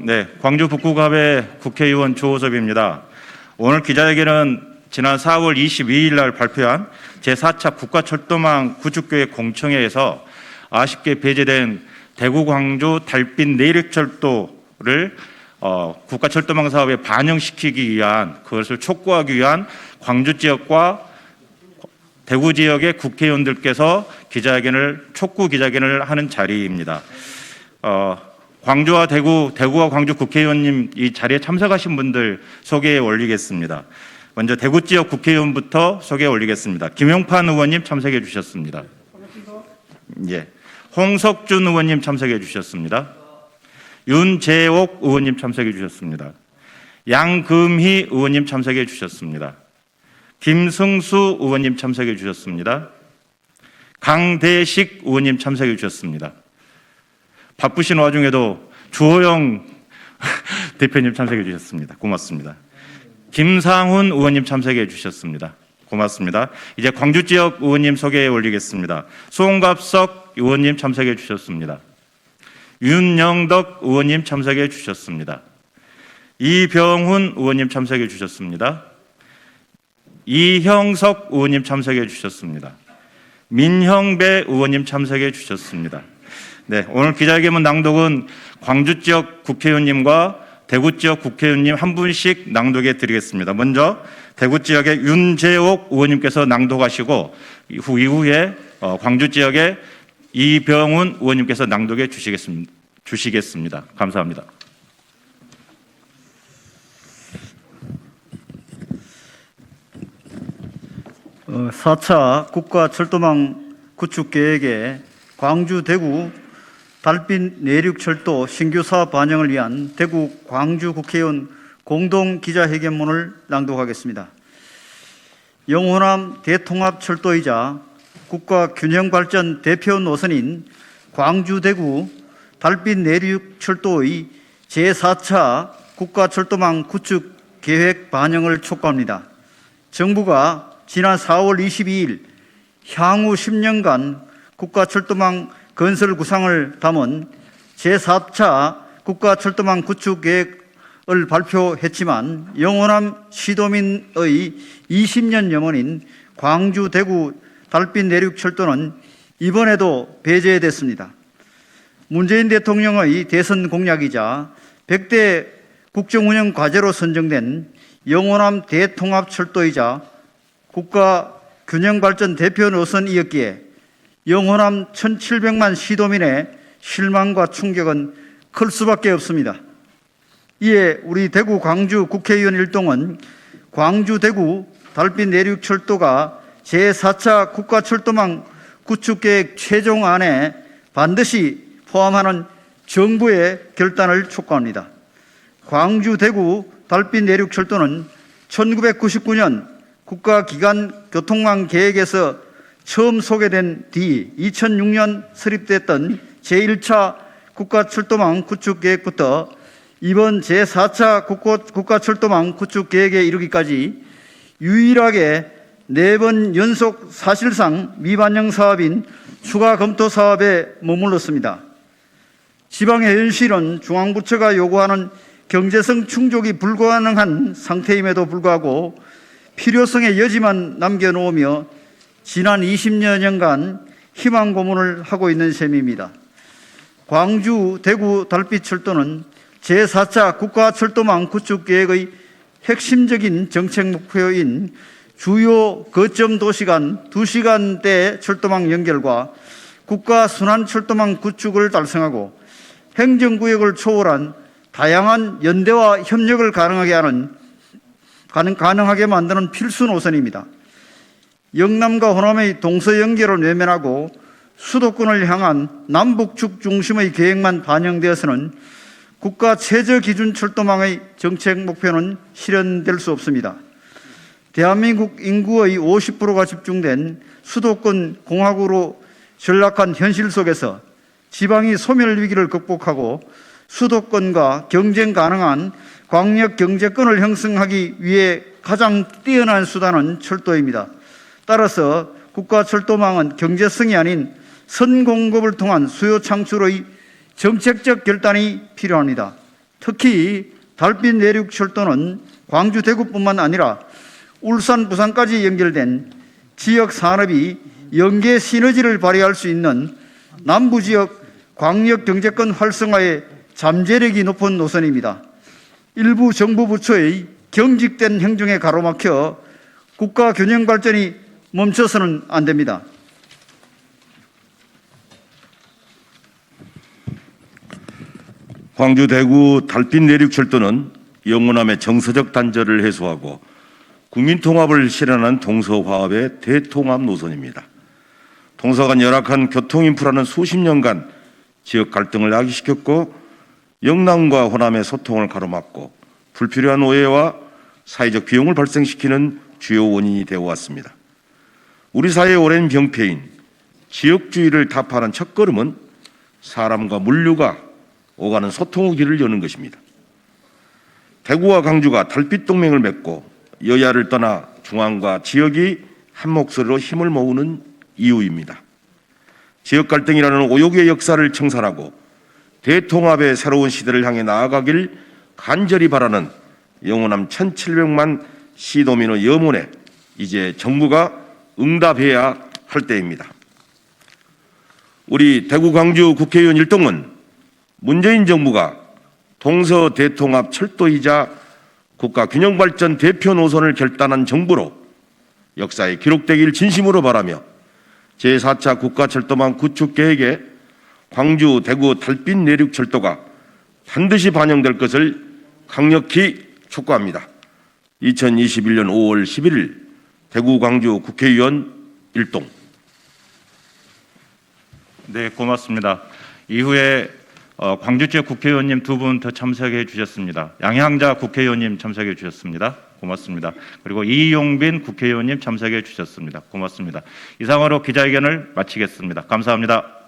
네, 광주 북구갑의 국회의원 조호섭입니다. 오늘 기자회견은 지난 4월 22일 날 발표한 제4차 국가철도망 구축계획 공청회에서 아쉽게 배제된 대구 광주 달빛 내륙철도를 국가철도망 사업에 반영시키기 위한, 그것을 촉구하기 위한 광주 지역과 대구 지역의 국회의원들께서 촉구 기자회견을 하는 자리입니다. 광주와 대구와 광주 국회의원님 이 자리에 참석하신 분들 소개해 올리겠습니다. 먼저 대구 지역 국회의원부터 소개해 올리겠습니다. 김용판 의원님 참석해 주셨습니다. 예. 홍석준 의원님 참석해 주셨습니다. 윤재옥 의원님 참석해 주셨습니다. 양금희 의원님 참석해 주셨습니다. 김승수 의원님 참석해 주셨습니다. 강대식 의원님 참석해 주셨습니다. 바쁘신 와중에도 주호영 대표님 참석해 주셨습니다. 고맙습니다. 김상훈 의원님 참석해 주셨습니다. 고맙습니다. 이제 광주 지역 의원님 소개해 올리겠습니다. 송갑석 의원님 참석해 주셨습니다. 윤영덕 의원님 참석해 주셨습니다. 이병훈 의원님 참석해 주셨습니다. 이형석 의원님 참석해 주셨습니다. 민형배 의원님 참석해 주셨습니다. 네, 오늘 기자회견 낭독은 광주 지역 국회의원님과 대구 지역 국회의원님 한 분씩 낭독해 드리겠습니다. 먼저 대구 지역의 윤재옥 의원님께서 낭독하시고 이후에 광주 지역의 이병훈 의원님께서 낭독해 주시겠습니다. 감사합니다. 어, 4차 국가철도망 구축계획에 광주, 대구 달빛 내륙철도 신규 사업 반영을 위한 대구 광주 국회의원 공동 기자회견문을 낭독하겠습니다. 영호남 대통합철도이자 국가균형발전 대표 노선인 광주, 대구 달빛 내륙철도의 제4차 국가철도망 구축 계획 반영을 촉구합니다. 정부가 지난 4월 22일 향후 10년간 국가철도망 건설 구상을 담은 제4차 국가철도망 구축 계획을 발표했지만 영호남 시도민의 20년 염원인 광주, 대구 달빛 내륙철도는 이번에도 배제됐습니다. 문재인 대통령의 대선 공약이자 100대 국정운영 과제로 선정된 영호남 대통합철도이자 국가균형발전 대표 노선이었기에 영호남 1,700만 시도민의 실망과 충격은 클 수밖에 없습니다. 이에 우리 대구 광주 국회의원 일동은 광주, 대구 달빛 내륙철도가 제4차 국가철도망 구축계획 최종안에 반드시 포함하는 정부의 결단을 촉구합니다. 광주, 대구 달빛 내륙철도는 1999년 국가기관 교통망 계획에서 처음 소개된 뒤 2006년 설립됐던 제1차 국가철도망 구축계획부터 이번 제4차 국가철도망 구축계획에 이르기까지 유일하게 4번 연속 사실상 미반영 사업인 추가 검토 사업에 머물렀습니다. 지방의 현실은 중앙부처가 요구하는 경제성 충족이 불가능한 상태임에도 불구하고 필요성의 여지만 남겨놓으며 지난 20여 년간 희망 고문을 하고 있는 셈입니다. 광주, 대구 달빛철도는 제4차 국가철도망 구축계획의 핵심적인 정책 목표인 주요 거점 도시 간 2시간대 철도망 연결과 국가순환철도망 구축을 달성하고 행정구역을 초월한 다양한 연대와 협력을 가능하게 만드는 필수 노선입니다. 영남과 호남의 동서 연결을 외면하고 수도권을 향한 남북축 중심의 계획만 반영되어서는 국가 최저 기준 철도망의 정책 목표는 실현될 수 없습니다. 대한민국 인구의 50%가 집중된 수도권 공화국으로 전락한 현실 속에서 지방이 소멸 위기를 극복하고 수도권과 경쟁 가능한 광역 경제권을 형성하기 위해 가장 뛰어난 수단은 철도입니다. 따라서 국가철도망은 경제성이 아닌 선공급을 통한 수요 창출의 정책적 결단이 필요합니다. 특히 달빛 내륙철도는 광주, 대구뿐만 아니라 울산, 부산까지 연결된 지역 산업이 연계 시너지를 발휘할 수 있는 남부지역 광역경제권 활성화의 잠재력이 높은 노선입니다. 일부 정부 부처의 경직된 행정에 가로막혀 국가 균형 발전이 멈춰서는 안 됩니다. 광주 대구 달빛 내륙철도는 영호남의 정서적 단절을 해소하고 국민 통합을 실현하는 동서화합의 대통합 노선입니다. 동서 간 열악한 교통 인프라는 수십 년간 지역 갈등을 야기시켰고 영남과 호남의 소통을 가로막고 불필요한 오해와 사회적 비용을 발생시키는 주요 원인이 되어 왔습니다. 우리 사회의 오랜 병폐인 지역주의를 타파하는 첫걸음은 사람과 물류가 오가는 소통의 길을 여는 것입니다. 대구와 광주가 달빛 동맹을 맺고 여야를 떠나 중앙과 지역이 한 목소리로 힘을 모으는 이유입니다. 지역 갈등이라는 오욕의 역사를 청산하고 대통합의 새로운 시대를 향해 나아가길 간절히 바라는 영호남 1700만 시도민의 염원에 이제 정부가 응답해야 할 때입니다. 우리 대구 광주 국회의원 일동은 문재인 정부가 동서 대통합 철도이자 국가 균형발전 대표 노선을 결단한 정부로 역사에 기록되길 진심으로 바라며 제4차 국가철도망 구축 계획에 광주 대구 달빛 내륙철도가 반드시 반영될 것을 강력히 촉구합니다. 2021년 5월 11일 대구 광주 국회의원 일동. 네, 고맙습니다. 이후에 광주 지역 국회의원님 두 분 더 참석해 주셨습니다. 양향자 국회의원님 참석해 주셨습니다. 고맙습니다. 그리고 이용빈 국회의원님 참석해 주셨습니다. 고맙습니다. 이상으로 기자회견을 마치겠습니다. 감사합니다.